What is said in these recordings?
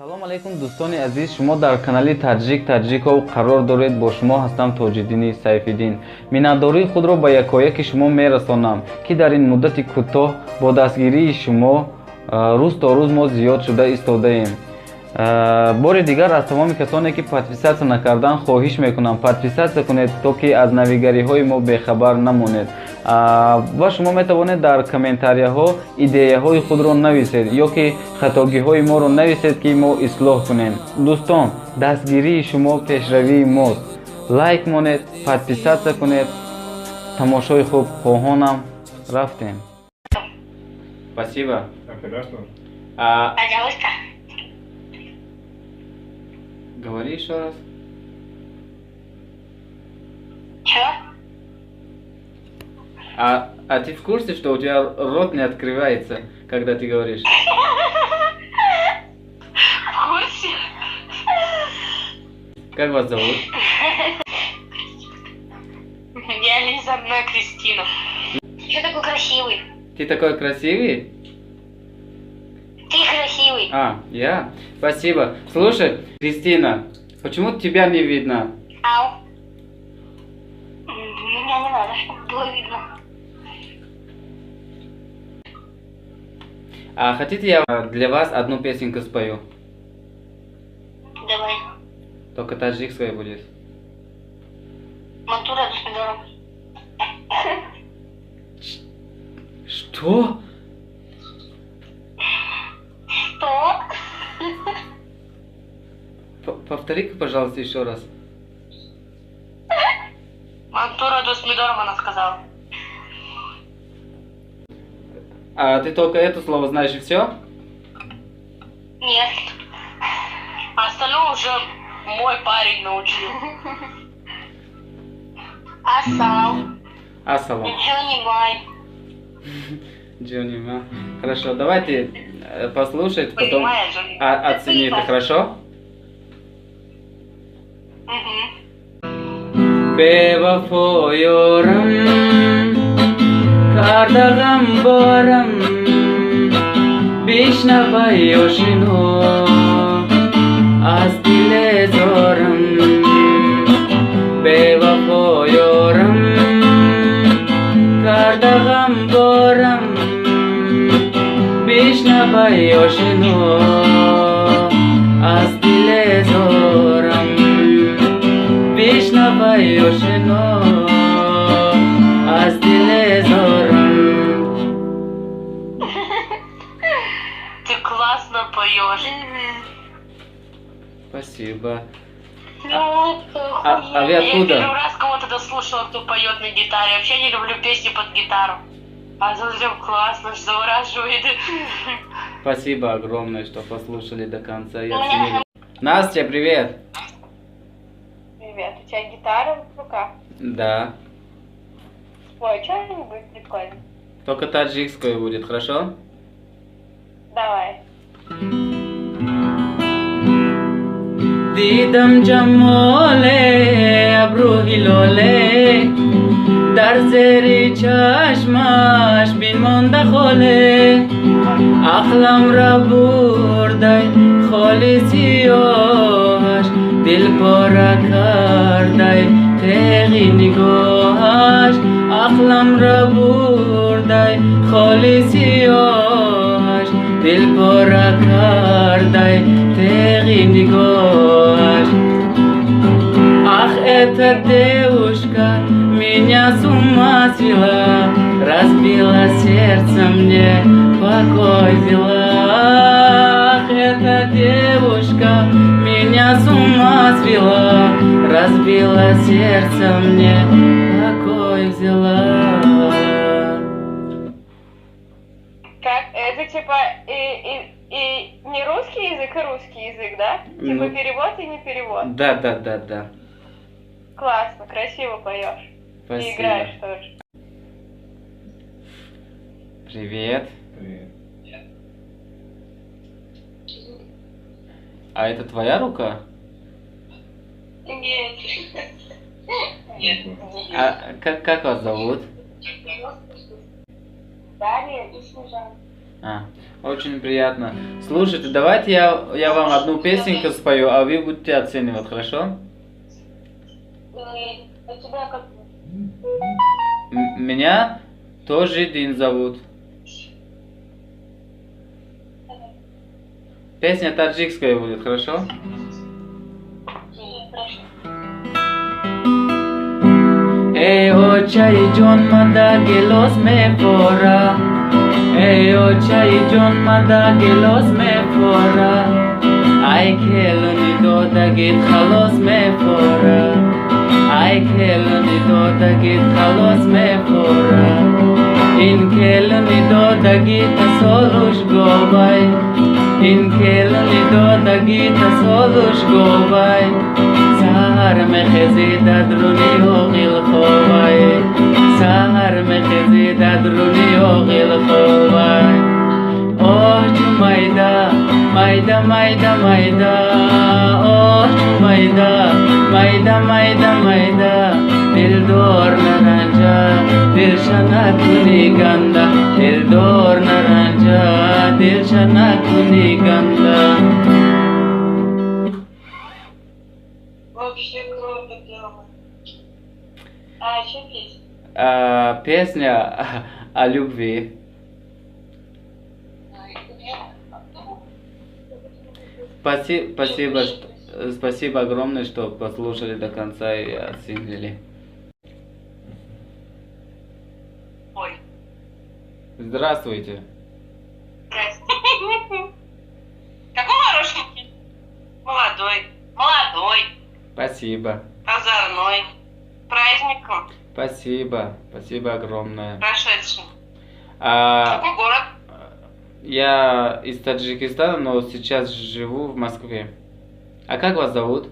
салом алейкум дӯстони азиз, шумо дар канали таҷиков қарор доред. Бо шумо ҳастам Тоҷиддини Сайфиддин. Миннатдории худро ба якояки шумо мерасонам, ки дар ин муддати кӯтоҳ бо дастгирии шумо рӯз то рӯз мо зиёд шуда истодаем. бори дигар аз тамоми касоне ки подписатсия накардан хоҳиш мекунам подписатсия кунед, то ки аз навигариҳои мо бехабар намонед. ва шумо метавонед дар комментарияҳо идеяҳои худро нависед ё ки хатогиҳои моро нависед, ки мо ислоҳ кунем. дӯстон, дастгирии шумо пешравии мост. лайк монед, подписатсия кунед. Тамошои хуб. хоҳонам рафтем. Спасибо. Пожалуйста. Говори еще раз. Чё? А ты в курсе, что у тебя рот не открывается, когда ты говоришь? В курсе? Как вас зовут? Я Лиза, она Кристина. Ты такой красивый? Ты такой красивый? Ты красивый. Я? Спасибо. Слушай, Кристина, почему тебя не видно? Ау. Меня не надо, чтобы было видно. Хотите, я для вас одну песенку спою? Давай. Только таджикская будет. Мантура до Смидора. Что? Что? Повтори-ка, пожалуйста, еще раз. Мантура до Смидора, она сказала. Ты только это слово знаешь и все? Нет. А остальное уже мой парень научил. Асал. Ассалам. Джонни Май. Джонни Ма. Хорошо, давайте послушать, потом Понимаешь, Джонни? оцените, хорошо? Бевафо ёрам, кардагам борам, бишнавай ошино, аз диле зорам. Бевафо ёрам, кардагам борам, бишнавай ошино, аз диле зорам. Бишнавай ошино, аз диле зорам. Ты классно поешь. Спасибо. Ну, А вы я откуда? первый раз кого-то дослушала, кто поет на гитаре. Вообще не люблю песни под гитару. А тут прям классно, завораживает. Спасибо огромное, что послушали до конца и оценили. Настя, привет! Привет, у тебя гитара в руках? Да. Ой, что-нибудь прикольно. Только таджикская будет, хорошо? Давай. دیدم جمال ابرو هلاله در زیر چشمش بین مانده خاله عقلم را برده خالی سیاهش دل پاره کرده تیغی نگاهش عقلم را برده خالی سیاهش دل پاره کرده تیغی نگاهش ах, эта девушка меня с ума свела, разбила сердце мне, покой взяла. Ах, эта девушка меня с ума свела, разбила сердце мне, покой взяла. Как, это типа и не русский язык, и русский язык, да? Типа Ну. перевод и не перевод. Да. Классно, красиво поешь. И Спасибо. играешь тоже. Привет. А это твоя рука? Нет. Нет. Как вас зовут? Дарья и Снежана. Очень приятно. Слушайте, давайте я вам одну песенку спою, а вы будете оценивать, хорошо? А тебя как? Меня тоже Дин зовут. Песня таджикская будет, хорошо? Хорошо. Ey o chai jon mada gelos me fora. Ey o chai jon mada gelos me fora. Ay kheloni do dagit khalos me fora. Ay kheloni do dagit khalos me fora. In kheloni do dagit solush govai. In kheloni do dagit solush govai. Sahar me khazida druni oghil khowai. Sahar me khazida druni oghil khowai. Oh Jumaida, Maida, Maida, Maida. Oh Jumaida, Maida, Maida, Maida. Dil dor naranja, dil shana kuni ganda. Dil dor naranja, dil shana kuni ganda. Вообще круто дело. А еще песня? Песня о любви. Спасибо огромное, что послушали до конца и оценили. Ой. Здравствуйте. Здрасте. Какой хорошенький? Молодой. Молодой. Спасибо. Озорной. Праздником. Спасибо. Спасибо огромное. Прошедшим. Какой город? Я из Таджикистана, но сейчас живу в Москве. А как вас зовут?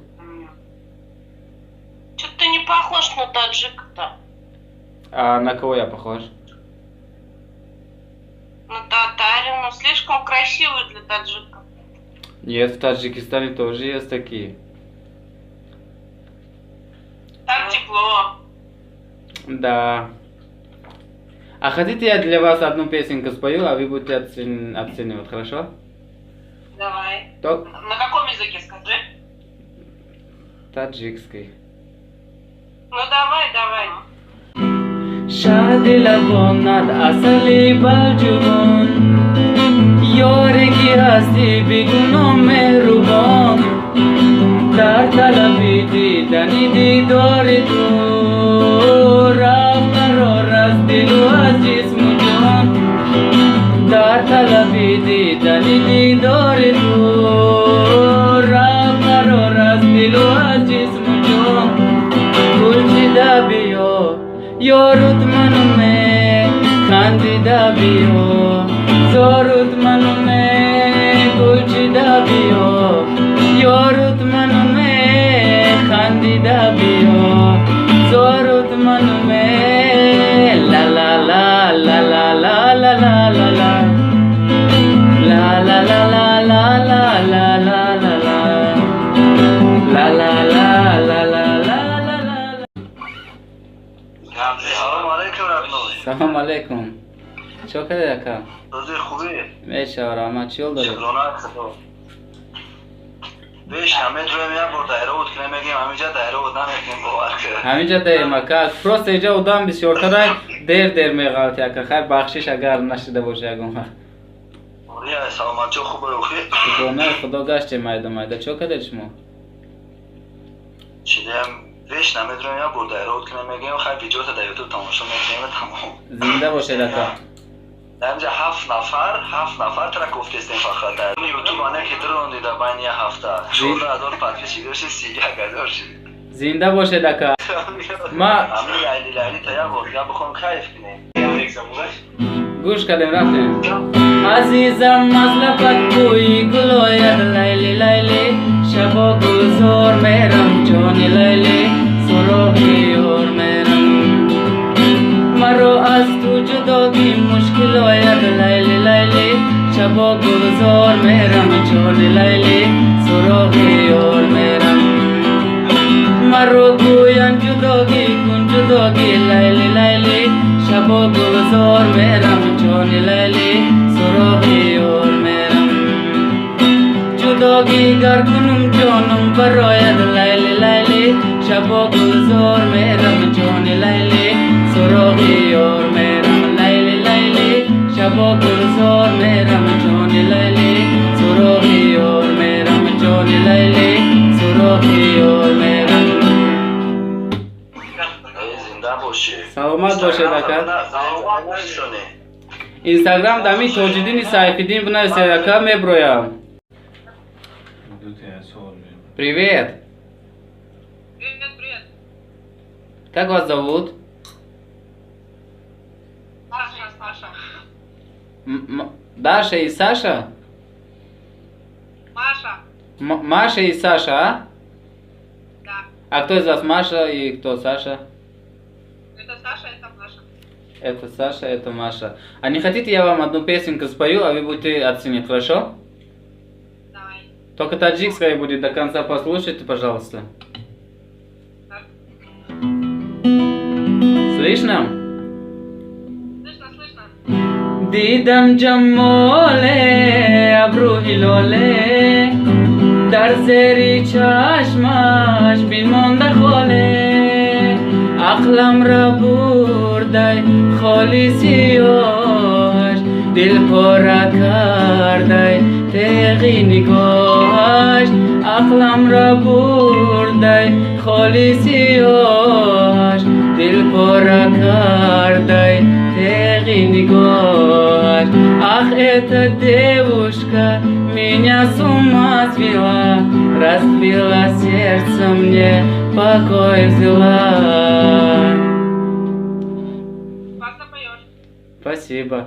Что-то ты не похож на таджика-то. А на кого я похож? На татарина. Слишком красивый для таджика. Нет, в Таджикистане тоже есть такие. Там тепло. Да. А хотите, я для вас одну песенку спою, а вы будете оценивать, хорошо? Давай. То... На каком языке скажи? Таджикский. Ну давай, давай. शादी लगोनद असली बाजुन योर की हंसी बिगुनो मेहरबान दार तलबी दी दनी दी दोरी तू राम करो रस दिलो अजीज मुझोन दार तलबी दी दनी दी दोरी तू राम करो रस दिलो अजीज मुझोन कुलचिदा बियो Yorut manume khandida biyo Zorut manume kulchida biyo Yorut manume khandida biyo Zorut manume la la la la la la la la la la La la la la la la la la la la La la la la la la سلام علیکم چوکه یکا روزی خوبی؟ میشورم ما چیل داری؟ شکرانه خدا بیش همه جوی میام بر دایره بود که نمیگیم همینجا دایره بود نمیگیم باور کرد همینجا دایما که پروست اینجا اودام بسیارتره دیر میغالت یکا خیر بخشش اگر نشده باشه یکم وریا سلامت چو خوبه روخی؟ شکرانه خدا گشت مایده چوکه داری شما؟ چیدیم بیش نمیدونم یا بر دایره بود که نمیگیم خیر ویدیو تا در یوتیوب تماشا میکنیم تمام زنده باشه دکا در اینجا 7 نفر ترک گفتیستیم فقط در یوتیوب آنه که درون دیده بین یه هفته 14 ادار پتفی شیده شید 30 اگر شید زنده باشه دکا ما همین لیلی تا یا بود یا بخون کیف کنیم گوش کردیم رفتیم عزیزم از لبت بوی گلوید لیلی لیلی شب و گلزار میرم جانی لیلی سراغی اور میرم مرو از تو جداگی مشکل آید لیلی لیلی شب و گلزار میرم جانی لیلی سراغی اور میرم مرو گویم جداگی کن جداگی لیلی لیلی شب شبا گلزار میرم جان لیلی سراغی یار میرم جداگی گر کنم جانم برایت لیلی لیلی شبا گلزار میرم جان لیلی سراغی یار میرم لیلی لیلی شبا گلزار میرم جان لیلی سراغی یار میرم جان لیلی سراغی یار میرم زنده باشی سلامت باشه دکا شونه اینستاگرام дами Тоҷиддини Сайфиддин бинависед ака меброям. Привет. Привет. Как вас зовут? Саша. Даша и Саша? Маша. Маша и Саша, а? Да. А кто из вас Маша и кто Саша? Это Саша, это Маша. Это Саша, это Маша. А не хотите, я вам одну песенку спою, а вы будете оценить, хорошо? Давай. Только таджикская будет, до конца послушайте, пожалуйста. Так. Слышно? Слышно. دیدم جماله ابرو هلاله در زیر چشمش بین مانده خاله عقلم را برده خالی سیاهش دل پاره کرده تیغی نگاهش عقلم را برده خالی سیاهش دل پاره کرده تیغی نگاهش ах эта девушка меня с ума свела разбила сердце мне покой взяла. Классно поешь. Спасибо.